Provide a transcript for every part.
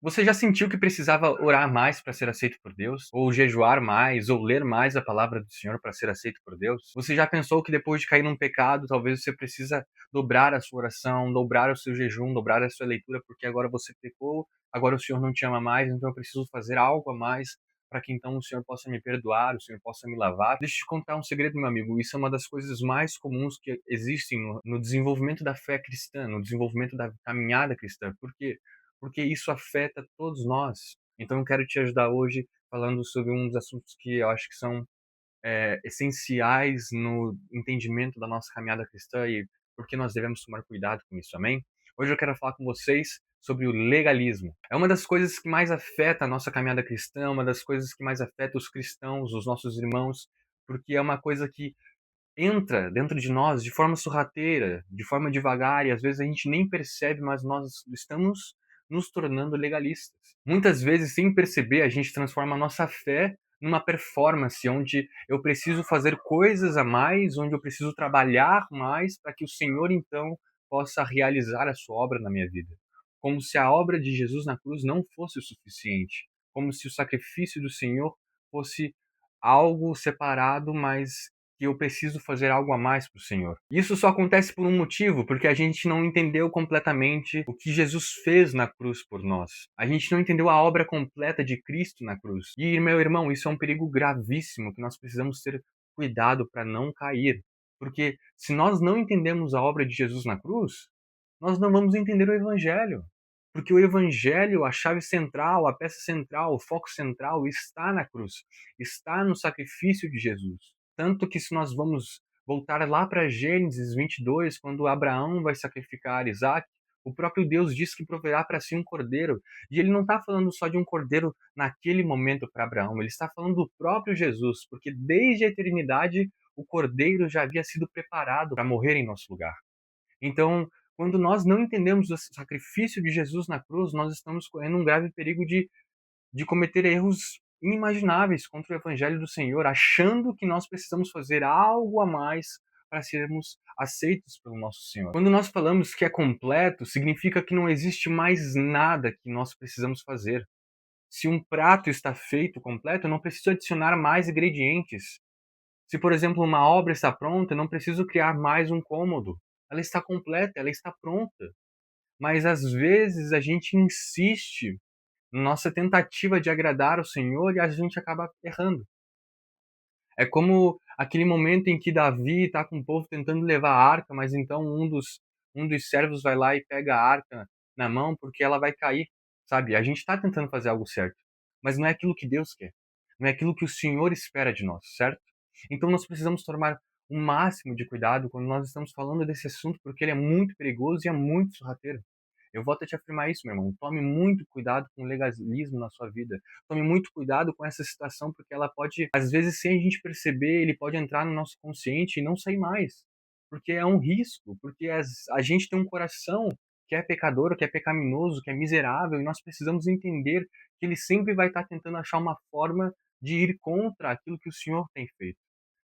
Você já sentiu que precisava orar mais para ser aceito por Deus? Ou jejuar mais, ou ler mais a palavra do Senhor para ser aceito por Deus? Você já pensou que depois de cair num pecado, talvez você precisa dobrar a sua oração, dobrar o seu jejum, dobrar a sua leitura, porque agora você pecou, agora o Senhor não te ama mais, então eu preciso fazer algo a mais para que então o Senhor possa me perdoar, o Senhor possa me lavar. Deixa eu te contar um segredo, meu amigo. Isso é uma das coisas mais comuns que existem no desenvolvimento da fé cristã, no desenvolvimento da caminhada cristã. Por quê? Porque isso afeta todos nós. Então eu quero te ajudar hoje falando sobre um dos assuntos que eu acho que são essenciais no entendimento da nossa caminhada cristã e por que nós devemos tomar cuidado com isso, amém? Hoje eu quero falar com vocês sobre o legalismo. É uma das coisas que mais afeta a nossa caminhada cristã, uma das coisas que mais afeta os cristãos, os nossos irmãos, porque é uma coisa que entra dentro de nós de forma sorrateira, de forma devagar, e às vezes a gente nem percebe, mas nós estamos nos tornando legalistas. Muitas vezes, sem perceber, a gente transforma a nossa fé numa performance, onde eu preciso fazer coisas a mais, onde eu preciso trabalhar mais para que o Senhor então possa realizar a sua obra na minha vida. Como se a obra de Jesus na cruz não fosse o suficiente, como se o sacrifício do Senhor fosse algo separado, mas que eu preciso fazer algo a mais para o Senhor. Isso só acontece por um motivo, porque a gente não entendeu completamente o que Jesus fez na cruz por nós. A gente não entendeu a obra completa de Cristo na cruz. E, meu irmão, isso é um perigo gravíssimo que nós precisamos ter cuidado para não cair. Porque se nós não entendemos a obra de Jesus na cruz, nós não vamos entender o Evangelho. Porque o Evangelho, a chave central, a peça central, o foco central está na cruz, está no sacrifício de Jesus. Tanto que se nós vamos voltar lá para Gênesis 22, quando Abraão vai sacrificar Isaac, o próprio Deus diz que proverá para si um cordeiro. E ele não está falando só de um cordeiro naquele momento para Abraão, ele está falando do próprio Jesus, porque desde a eternidade o cordeiro já havia sido preparado para morrer em nosso lugar. Então, quando nós não entendemos o sacrifício de Jesus na cruz, nós estamos correndo um grave perigo de cometer erros inimagináveis contra o Evangelho do Senhor, achando que nós precisamos fazer algo a mais para sermos aceitos pelo nosso Senhor. Quando nós falamos que é completo, significa que não existe mais nada que nós precisamos fazer. Se um prato está feito completo, eu não preciso adicionar mais ingredientes. Se, por exemplo, uma obra está pronta, eu não preciso criar mais um cômodo. Ela está completa, ela está pronta. Mas às vezes a gente insiste na nossa tentativa de agradar o Senhor e a gente acaba errando. É como aquele momento em que Davi está com o povo tentando levar a arca, mas então um dos servos vai lá e pega a arca na mão porque ela vai cair, sabe? A gente está tentando fazer algo certo, mas não é aquilo que Deus quer, não é aquilo que o Senhor espera de nós, certo? Então nós precisamos tomar o máximo de cuidado quando nós estamos falando desse assunto, porque ele é muito perigoso e é muito sorrateiro. Eu volto a te afirmar isso, meu irmão. Tome muito cuidado com o legalismo na sua vida. Tome muito cuidado com essa situação, porque ela pode, às vezes, sem a gente perceber, ele pode entrar no nosso consciente e não sair mais. Porque é um risco, porque a gente tem um coração que é pecador, que é pecaminoso, que é miserável, e nós precisamos entender que ele sempre vai estar tentando achar uma forma de ir contra aquilo que o Senhor tem feito.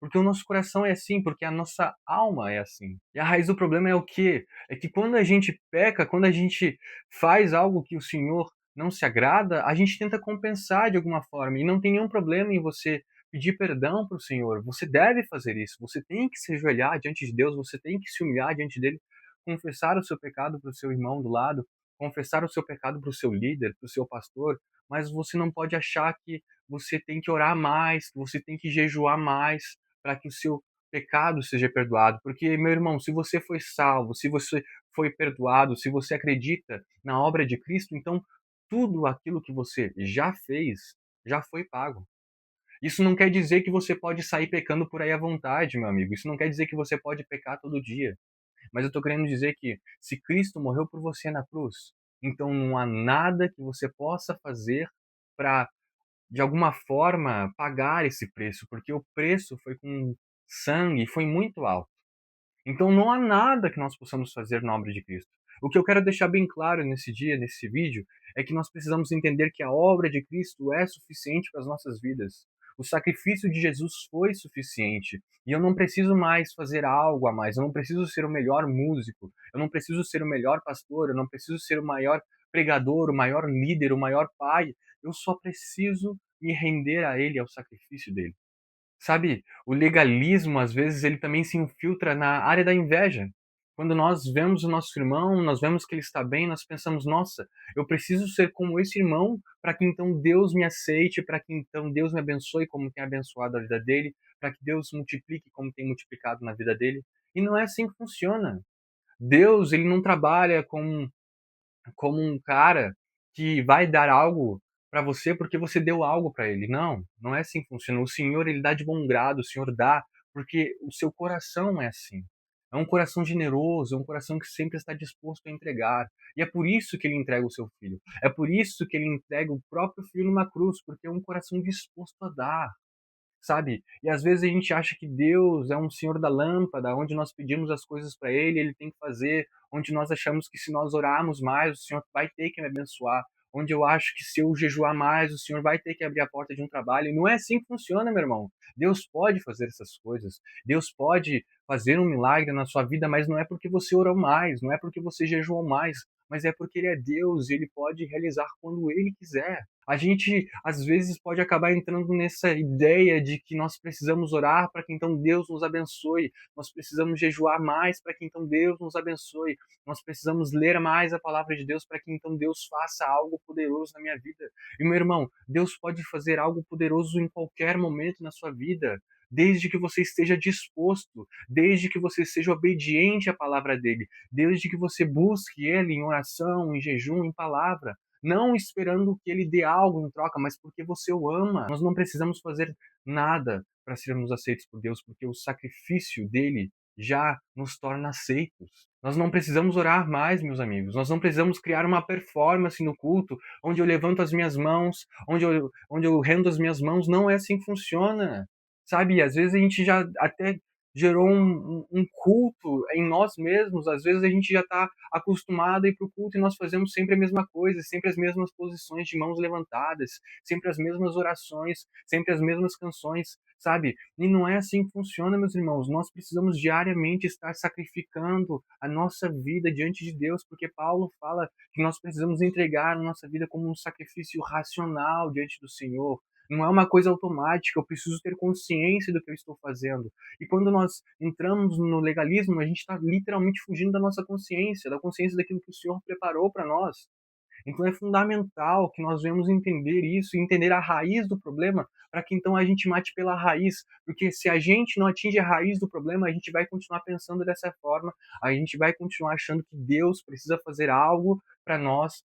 Porque o nosso coração é assim, porque a nossa alma é assim. E a raiz do problema é o quê? É que quando a gente peca, quando a gente faz algo que o Senhor não se agrada, a gente tenta compensar de alguma forma. E não tem nenhum problema em você pedir perdão para o Senhor. Você deve fazer isso. Você tem que se ajoelhar diante de Deus, você tem que se humilhar diante dele, confessar o seu pecado para o seu irmão do lado, confessar o seu pecado para o seu líder, para o seu pastor, mas você não pode achar que você tem que orar mais, que você tem que jejuar mais, para que o seu pecado seja perdoado. Porque, meu irmão, se você foi salvo, se você foi perdoado, se você acredita na obra de Cristo, então tudo aquilo que você já fez já foi pago. Isso não quer dizer que você pode sair pecando por aí à vontade, meu amigo. Isso não quer dizer que você pode pecar todo dia. Mas eu estou querendo dizer que se Cristo morreu por você na cruz, então não há nada que você possa fazer para de alguma forma, pagar esse preço, porque o preço foi com sangue, foi muito alto. Então não há nada que nós possamos fazer na obra de Cristo. O que eu quero deixar bem claro nesse dia, nesse vídeo, é que nós precisamos entender que a obra de Cristo é suficiente para as nossas vidas. O sacrifício de Jesus foi suficiente. E eu não preciso mais fazer algo a mais. Eu não preciso ser o melhor músico. Eu não preciso ser o melhor pastor. Eu não preciso ser o maior pregador, o maior líder, o maior pai. Eu só preciso me render a ele, ao sacrifício dele. Sabe, o legalismo, às vezes, ele também se infiltra na área da inveja. Quando nós vemos o nosso irmão, nós vemos que ele está bem, nós pensamos: "Nossa, eu preciso ser como esse irmão, para que então Deus me aceite, para que então Deus me abençoe como tem abençoado a vida dele, para que Deus multiplique como tem multiplicado na vida dele". E não é assim que funciona. Deus, ele não trabalha como um cara que vai dar algo para você porque você deu algo para ele. Não, não é assim que funciona. O Senhor, ele dá de bom grado, o Senhor dá porque o seu coração é assim. É um coração generoso, é um coração que sempre está disposto a entregar. E é por isso que ele entrega o seu filho. É por isso que ele entrega o próprio filho numa cruz, porque é um coração disposto a dar, sabe? E às vezes a gente acha que Deus é um senhor da lâmpada, onde nós pedimos as coisas para ele, ele tem que fazer, onde nós achamos que se nós orarmos mais, o Senhor vai ter que me abençoar, onde eu acho que se eu jejuar mais, o Senhor vai ter que abrir a porta de um trabalho. E não é assim que funciona, meu irmão. Deus pode fazer essas coisas. Deus pode fazer um milagre na sua vida, mas não é porque você orou mais, não é porque você jejuou mais, mas é porque ele é Deus e ele pode realizar quando ele quiser. A gente, às vezes, pode acabar entrando nessa ideia de que nós precisamos orar para que então Deus nos abençoe, nós precisamos jejuar mais para que então Deus nos abençoe, nós precisamos ler mais a palavra de Deus para que então Deus faça algo poderoso na minha vida. E meu irmão, Deus pode fazer algo poderoso em qualquer momento na sua vida, desde que você esteja disposto, desde que você seja obediente à palavra dele, desde que você busque ele em oração, em jejum, em palavra, não esperando que ele dê algo em troca, mas porque você o ama. Nós não precisamos fazer nada para sermos aceitos por Deus, porque o sacrifício dele já nos torna aceitos. Nós não precisamos orar mais, meus amigos. Nós não precisamos criar uma performance no culto, onde eu levanto as minhas mãos, onde eu rendo as minhas mãos. Não é assim que funciona. Sabe, às vezes a gente já até gerou um culto em nós mesmos. Às vezes a gente já está acostumado a ir para o culto e nós fazemos sempre a mesma coisa, sempre as mesmas posições de mãos levantadas, sempre as mesmas orações, sempre as mesmas canções, sabe? E não é assim que funciona, meus irmãos. Nós precisamos diariamente estar sacrificando a nossa vida diante de Deus, porque Paulo fala que nós precisamos entregar a nossa vida como um sacrifício racional diante do Senhor. Não é uma coisa automática, eu preciso ter consciência do que eu estou fazendo. E quando nós entramos no legalismo, a gente está literalmente fugindo da nossa consciência, da consciência daquilo que o Senhor preparou para nós. Então é fundamental que nós venhamos entender isso, entender a raiz do problema, para que então a gente mate pela raiz. Porque se a gente não atinge a raiz do problema, a gente vai continuar pensando dessa forma, a gente vai continuar achando que Deus precisa fazer algo para nós,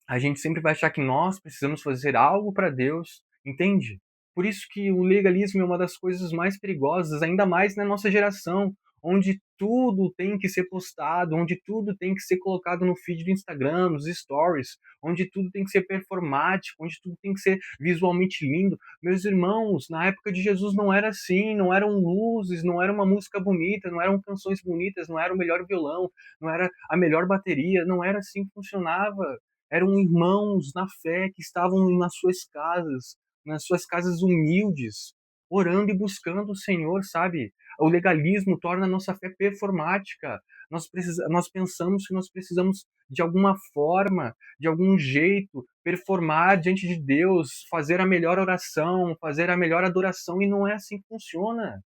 a gente sempre vai achar que nós precisamos fazer algo para Deus, entende? Por isso que o legalismo é uma das coisas mais perigosas, ainda mais na nossa geração, onde tudo tem que ser postado, onde tudo tem que ser colocado no feed do Instagram, nos stories, onde tudo tem que ser performático, onde tudo tem que ser visualmente lindo. Meus irmãos, na época de Jesus não era assim, não eram luzes, não era uma música bonita, não eram canções bonitas, não era o melhor violão, não era a melhor bateria, não era assim que funcionava. Eram irmãos na fé que estavam nas suas casas humildes, orando e buscando o Senhor, sabe? O legalismo torna a nossa fé performática. Nós pensamos que nós precisamos, de alguma forma, de algum jeito, performar diante de Deus, fazer a melhor oração, fazer a melhor adoração, e não é assim que funciona.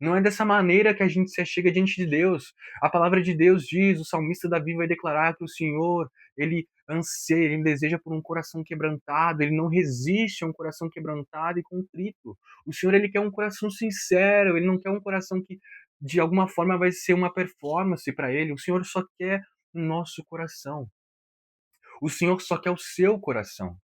Não é dessa maneira que a gente se achega diante de Deus. A palavra de Deus diz, o salmista Davi vai declarar que o Senhor, ele anseia, ele deseja por um coração quebrantado, ele não resiste a um coração quebrantado e contrito. O Senhor, ele quer um coração sincero, ele não quer um coração que de alguma forma vai ser uma performance para ele. O Senhor só quer o nosso coração. O Senhor só quer o seu coração.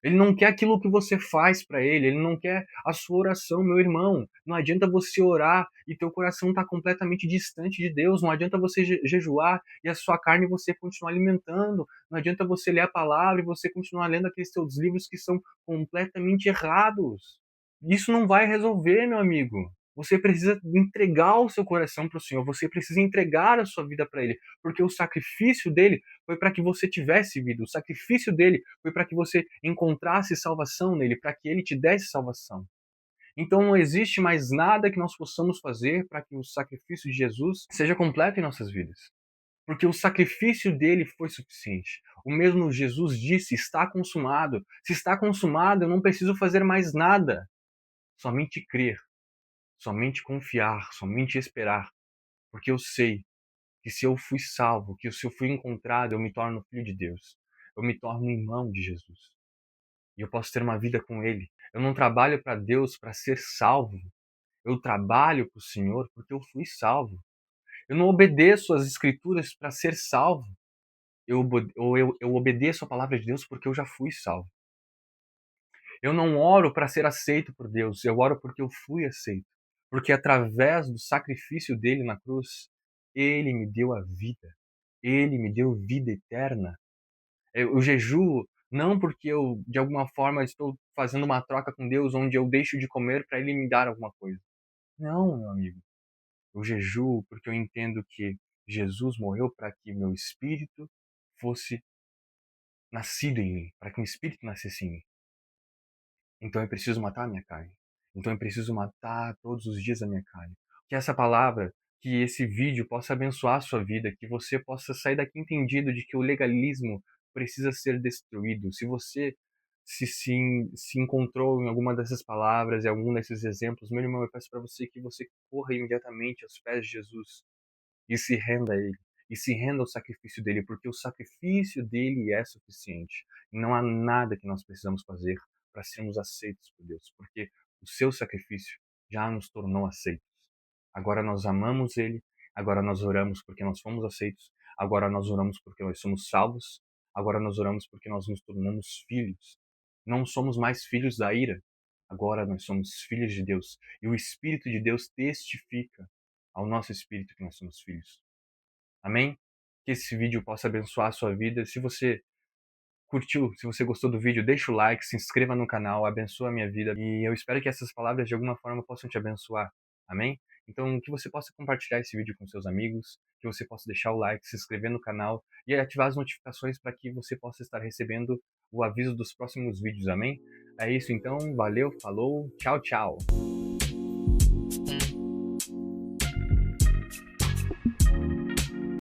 Ele não quer aquilo que você faz para ele não quer a sua oração, meu irmão. Não adianta você orar e teu coração tá completamente distante de Deus, não adianta você jejuar e a sua carne você continuar alimentando, não adianta você ler a palavra e você continuar lendo aqueles seus livros que são completamente errados. Isso não vai resolver, meu amigo. Você precisa entregar o seu coração para o Senhor, você precisa entregar a sua vida para Ele, porque o sacrifício dele foi para que você tivesse vida, o sacrifício dele foi para que você encontrasse salvação nele, para que ele te desse salvação. Então não existe mais nada que nós possamos fazer para que o sacrifício de Jesus seja completo em nossas vidas. porque o sacrifício dele foi suficiente. O mesmo Jesus disse: está consumado. Se está consumado, eu não preciso fazer mais nada. Somente crer, somente confiar, somente esperar, porque eu sei que se eu fui salvo, que se eu fui encontrado, eu me torno filho de Deus. Eu me torno irmão de Jesus. E eu posso ter uma vida com Ele. Eu não trabalho para Deus para ser salvo. Eu trabalho para o Senhor porque eu fui salvo. Eu não obedeço às Escrituras para ser salvo. Eu obedeço a palavra de Deus porque eu já fui salvo. Eu não oro para ser aceito por Deus. Eu oro porque eu fui aceito. Porque através do sacrifício dele na cruz, ele me deu a vida. Ele me deu vida eterna. Eu jejuo não porque eu, de alguma forma, estou fazendo uma troca com Deus onde eu deixo de comer para Ele me dar alguma coisa. Não, meu amigo. Eu jejuo porque eu entendo que Jesus morreu para que meu espírito fosse nascido em mim, para que um espírito nascesse em mim. Então eu preciso matar a minha carne. Então eu preciso matar todos os dias a minha carne. Que essa palavra, que esse vídeo possa abençoar a sua vida, que você possa sair daqui entendido de que o legalismo precisa ser destruído. Se você se encontrou em alguma dessas palavras, em algum desses exemplos, meu irmão, eu peço para você que você corra imediatamente aos pés de Jesus e se renda a Ele. E se renda ao sacrifício dele, porque o sacrifício dele é suficiente. Não há nada que nós precisamos fazer para sermos aceitos por Deus, porque o seu sacrifício já nos tornou aceitos. Agora nós amamos Ele, agora nós oramos porque nós fomos aceitos, agora nós oramos porque nós somos salvos, agora nós oramos porque nós nos tornamos filhos. Não somos mais filhos da ira, agora nós somos filhos de Deus. E o Espírito de Deus testifica ao nosso espírito que nós somos filhos. Amém? Que esse vídeo possa abençoar a sua vida. Se você curtiu, se você gostou do vídeo, deixa o like, se inscreva no canal, abençoa a minha vida. E eu espero que essas palavras de alguma forma possam te abençoar. Amém? Então, que você possa compartilhar esse vídeo com seus amigos, que você possa deixar o like, se inscrever no canal e ativar as notificações para que você possa estar recebendo o aviso dos próximos vídeos. Amém? É isso então, valeu, falou, tchau, tchau.